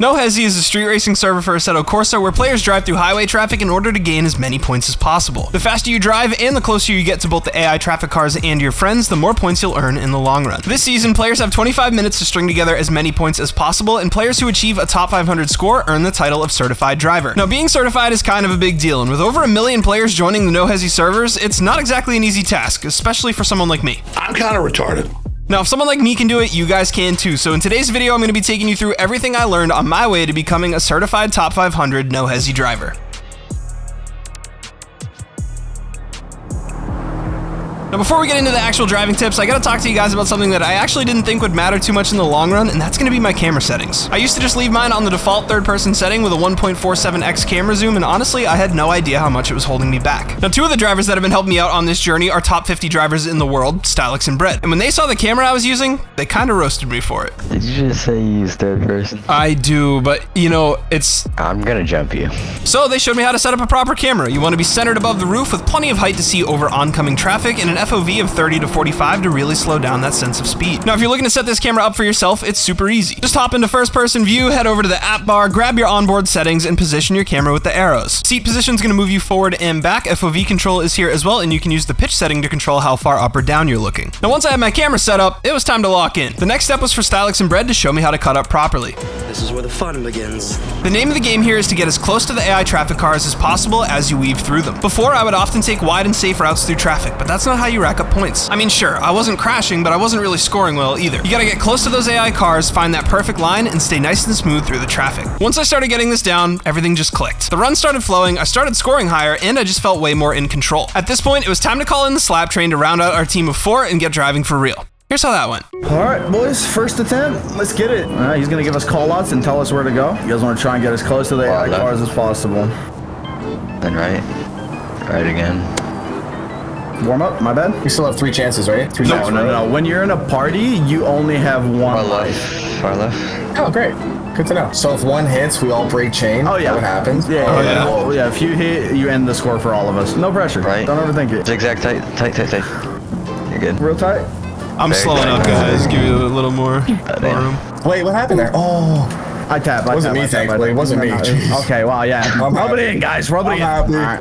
No Hesi is a street racing server for Assetto Corsa where players drive through highway traffic in order to gain as many points as possible. The faster you drive and the closer you get to both the AI traffic cars and your friends, the more points you'll earn in the long run. This season, players have 25 minutes to string together as many points as possible, and players who achieve a top 500 score earn the title of certified driver. Now, being certified is kind of a big deal, and with over 1 million players joining the No Hesi servers, it's not exactly an easy task, especially for someone like me. I'm kind of retarded. Now, if someone like me can do it, you guys can too. So in today's video, I'm going to be taking you through everything I learned on my way to becoming a certified top 500 No Hesi driver. Now, before we get into the actual driving tips, I gotta talk to you guys about something that I actually didn't think would matter too much in the long run, and that's gonna be my camera settings. I used to just leave mine on the default third-person setting with a 1.47x camera zoom, and honestly, I had no idea how much it was holding me back. Now, two of the drivers that have been helping me out on this journey are top 50 drivers in the world, Stylex and Bred. And when they saw the camera I was using, they kinda roasted me for it. Did you just say you use third person? I do, but you know, I'm gonna jump you. So they showed me how to set up a proper camera. You wanna be centered above the roof with plenty of height to see over oncoming traffic, and an FOV of 30 to 45 to really slow down that sense of speed. Now, if you're looking to set this camera up for yourself, it's super easy. Just hop into first person view, head over to the app bar, grab your onboard settings, and position your camera with the arrows. Seat position is going to move you forward and back. FOV control is here as well, and you can use the pitch setting to control how far up or down you're looking. Now, once I had my camera set up, it was time to lock in. The next step was for Stylex and Bred to show me how to cut up properly. This is where the fun begins. The name of the game here is to get as close to the AI traffic cars as possible as you weave through them. Before, I would often take wide and safe routes through traffic, but that's not how you rack up points. I mean, sure, I wasn't crashing, but I wasn't really scoring well either. You gotta get close to those AI cars, find that perfect line, and stay nice and smooth through the traffic. Once I started getting this down, everything just clicked. The run started flowing, I started scoring higher, and I just felt way more in control. At this point, it was time to call in the SlapTrain to round out our team of 4 and get driving for real. Here's how that went. All right, boys, first attempt. Let's get it. All right, he's gonna give us call-outs and tell us where to go. You guys wanna try and get as close to the AI cars as possible. Then right. Right again. Warm up, my bad. We still have 3 chances, right? No. When you're in a party, you only have one life. Far left. Oh, great. Good to know. So if one hits, we all break chain. Oh, yeah. What happens? Yeah, well, yeah, if you hit, you end the score for all of us. No pressure. Right. Don't overthink it. Zigzag tight. You're good. Real tight. I'm slowing up, guys. Give you a little more room. Wait, what happened there? Oh. I tap. It wasn't me, thankfully. It wasn't me. Okay, well, yeah. Rub it in, guys. Rub it in. Happy. All right.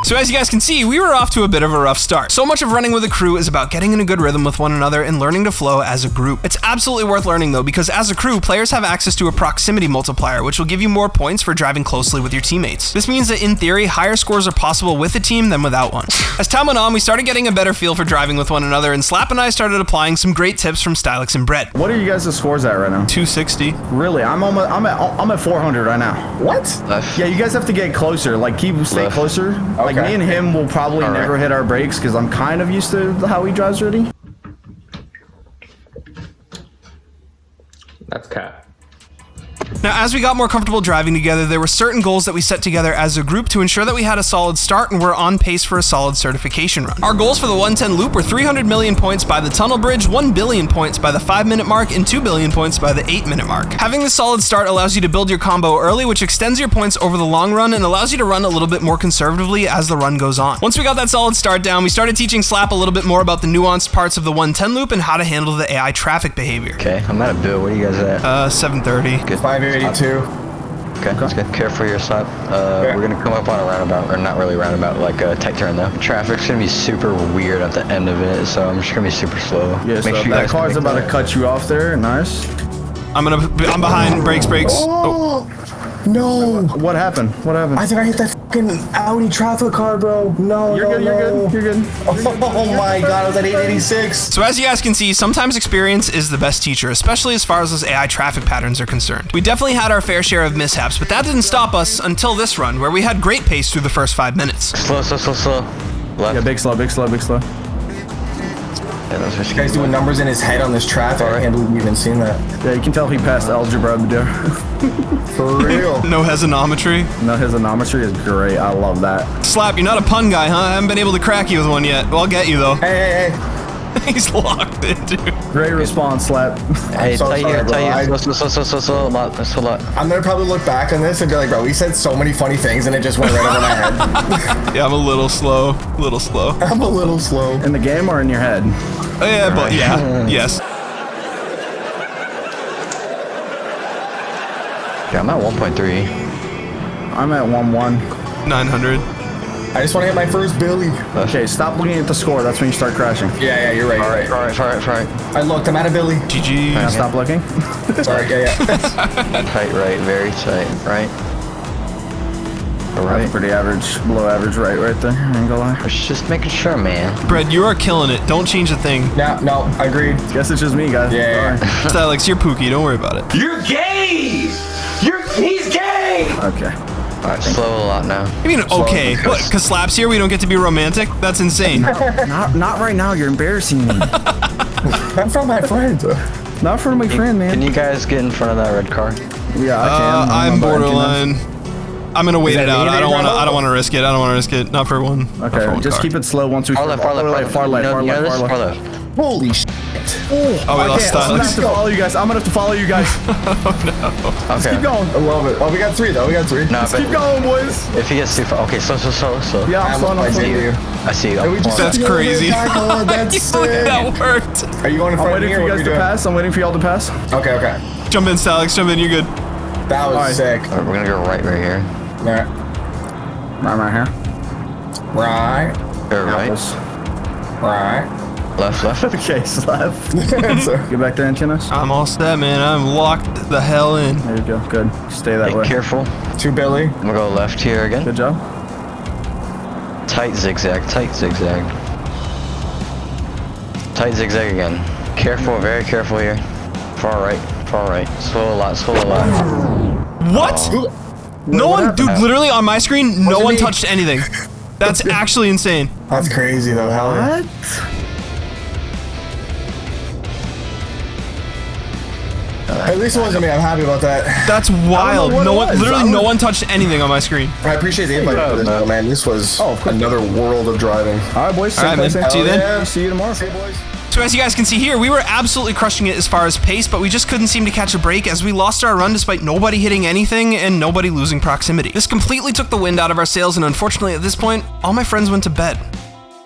So as you guys can see, we were off to a bit of a rough start. So much of running with a crew is about getting in a good rhythm with one another and learning to flow as a group. It's absolutely worth learning though, because as a crew, players have access to a proximity multiplier, which will give you more points for driving closely with your teammates. This means that in theory, higher scores are possible with a team than without one. As time went on, we started getting a better feel for driving with one another, and Slap and I started applying some great tips from Stylex and Bred. What are you guys' scores at right now? 260. Really? I'm at 400 right now. What? Left. Yeah, you guys have to get closer. Like, stay closer. Like, me and him will probably never hit our brakes because I'm kind of used to how he drives already. That's cat. Now, as we got more comfortable driving together, there were certain goals that we set together as a group to ensure that we had a solid start and were on pace for a solid certification run. Our goals for the 110 loop were 300 million points by the tunnel bridge, 1 billion points by the 5-minute mark, and 2 billion points by the 8-minute mark. Having this solid start allows you to build your combo early, which extends your points over the long run and allows you to run a little bit more conservatively as the run goes on. Once we got that solid start down, we started teaching Slap a little bit more about the nuanced parts of the 110 loop and how to handle the AI traffic behavior. Okay, I'm at a bill. What are you guys at? 730. Good. 582. Okay, that's good. Careful your slap. We're gonna come up on a roundabout, or not really roundabout, like a tight turn though. Traffic's gonna be super weird at the end of it, so I'm just gonna be super slow. Yeah, so that car's about to cut you off there. Nice. I'm behind. Brakes. Oh. No. What happened? I think I hit that fucking Audi traffic car, bro. No, You're good. Oh my god, I was at 886. So as you guys can see, sometimes experience is the best teacher, especially as far as those AI traffic patterns are concerned. We definitely had our fair share of mishaps, but that didn't stop us until this run, where we had great pace through the first 5 minutes. Slow. Left. Yeah, big slow. Yeah, those are This guy's doing numbers in his head on this traffic. I can't believe we even seen that. Yeah, you can tell he passed algebra there. For real. No hesinometry. No, his anometry is great. I love that. Slap, you're not a pun guy, huh? I haven't been able to crack you with one yet. Well, I'll get you though. Hey. He's locked in, dude. Great response, Slap. Hey, so sorry, bro. Slow, a lot. I'm gonna probably look back on this and be like, bro, we said so many funny things and it just went right over my head. Yeah, I'm a little slow. I'm a little slow. In the game or in your head? Yeah, but yeah, yes. Yeah, I'm at 1.3. I'm at 1-1. 900. I just want to hit my first Billy. Okay, stop looking at the score. That's when you start crashing. Yeah, you're right. All right. I looked. I'm at a Billy. GG. Now stop looking. Sorry. Yeah. Tight right, very tight right. All That's right. pretty average, below average right there. I ain't gonna lie. I was just making sure, man. Bred, you are killing it. Don't change a thing. No, I agree. Guess it's just me, guys. Yeah. Stylex, you're pooky. Don't worry about it. You're gay! He's gay! Okay. All right, slow a lot now. I mean, okay. What? Because Slap's here, we don't get to be romantic? That's insane. Not right now. You're embarrassing me. I'm from my friend. Not in front of my friend, man. Can you guys get in front of that red car? Yeah, I can. I'm borderline. I'm gonna wait it out. I don't Bravo? want to risk it. I don't want to risk it. Not for one. not for Okay, one just car. keep it slow once we Far left. far left. You know this? Far left. Holy shit. Oh, we lost I'm gonna have Stylex. to follow you guys. I'm gonna have to follow you guys. Okay. Keep going. I love it. Oh, we got 3 though. We got 3. No, Keep going, boys. if he gets too far. Okay, slow. Yeah, I'm slowing. I see you. I see you. we just- That's crazy. That's sick. That worked. Are you going in I'm front of waiting me for or you what are guys we to doing? pass. I'm waiting for y'all to pass. Okay. Jump in, Stylex. Jump in. You're good. That was Alright. sick. All right, we're gonna go right here. Alright. Right here. Right. Or right. Right. Left. Okay, slap. Get back to NTNS. I'm all set, man. I'm locked the hell in. There you go. Good. Stay that Be way. careful. 2 Billy. I'm gonna go left here again. Good job. Tight zigzag again. Careful, very careful here. Far right. Slow a lot. What? No one, dude, literally on my screen, no it one me? touched anything. That's actually insane. That's crazy though. Hell yeah. At least it wasn't me. I'm happy about that. That's wild. what No it one, was. literally no one touched anything on my screen. I appreciate the invite for this, though, man. This was another world of driving. All right, boys. All right, man. Same See you then. Yeah. See you tomorrow. Hey, boys. So as you guys can see here, we were absolutely crushing it as far as pace, but we just couldn't seem to catch a break as we lost our run despite nobody hitting anything and nobody losing proximity. This completely took the wind out of our sails, and unfortunately at this point, all my friends went to bed.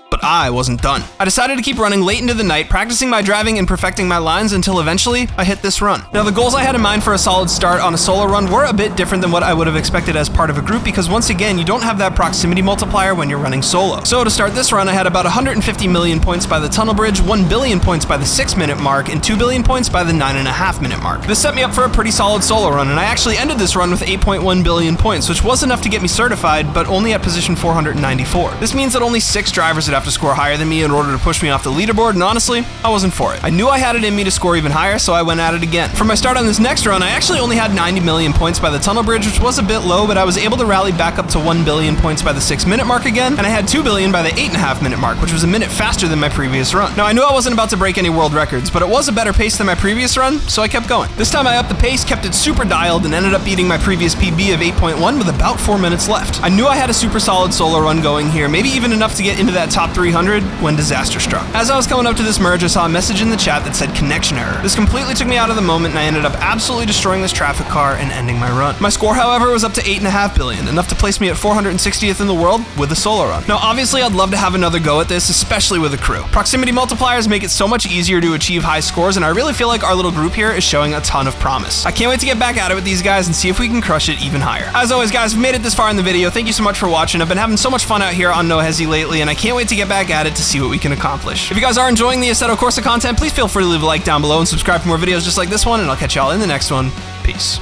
But I wasn't done. I decided to keep running late into the night, practicing my driving and perfecting my lines until eventually I hit this run. Now the goals I had in mind for a solid start on a solo run were a bit different than what I would have expected as part of a group because once again, you don't have that proximity multiplier when you're running solo. So to start this run, I had about 150 million points by the tunnel bridge, 1 billion points by the 6-minute mark, and 2 billion points by the 9.5-minute mark. This set me up for a pretty solid solo run, and I actually ended this run with 8.1 billion points, which was enough to get me certified, but only at position 494. This means that only 6 drivers would have to score higher than me in order to push me off the leaderboard, and honestly, I wasn't for it. I knew I had it in me to score even higher, so I went at it again. For my start on this next run, I actually only had 90 million points by the tunnel bridge, which was a bit low, but I was able to rally back up to 1 billion points by the 6-minute mark again, and I had 2 billion by the 8.5-minute mark, which was a minute faster than my previous run. Now, I knew I wasn't about to break any world records, but it was a better pace than my previous run, so I kept going. This time I upped the pace, kept it super dialed, and ended up beating my previous PB of 8.1 with about 4 minutes left. I knew I had a super solid solo run going here, maybe even enough to get into that top 300 when disaster struck. As I was coming up to this merge, I saw a message in the chat that said connection error. This completely took me out of the moment, and I ended up absolutely destroying this traffic car and ending my run. My score, however, was up to 8.5 billion, enough to place me at 460th in the world with a solo run. Now, obviously, I'd love to have another go at this, especially with a crew. Proximity multipliers make it so much easier to achieve high scores, and I really feel like our little group here is showing a ton of promise. I can't wait to get back at it with these guys and see if we can crush it even higher. As always, guys, we've made it this far in the video. Thank you so much for watching. I've been having so much fun out here on No Hesi lately, and I can't wait to get back at it to see what we can accomplish. If you guys are enjoying the Assetto Corsa content, please feel free to leave a like down below and subscribe for more videos just like this one, and I'll catch y'all in the next one. Peace.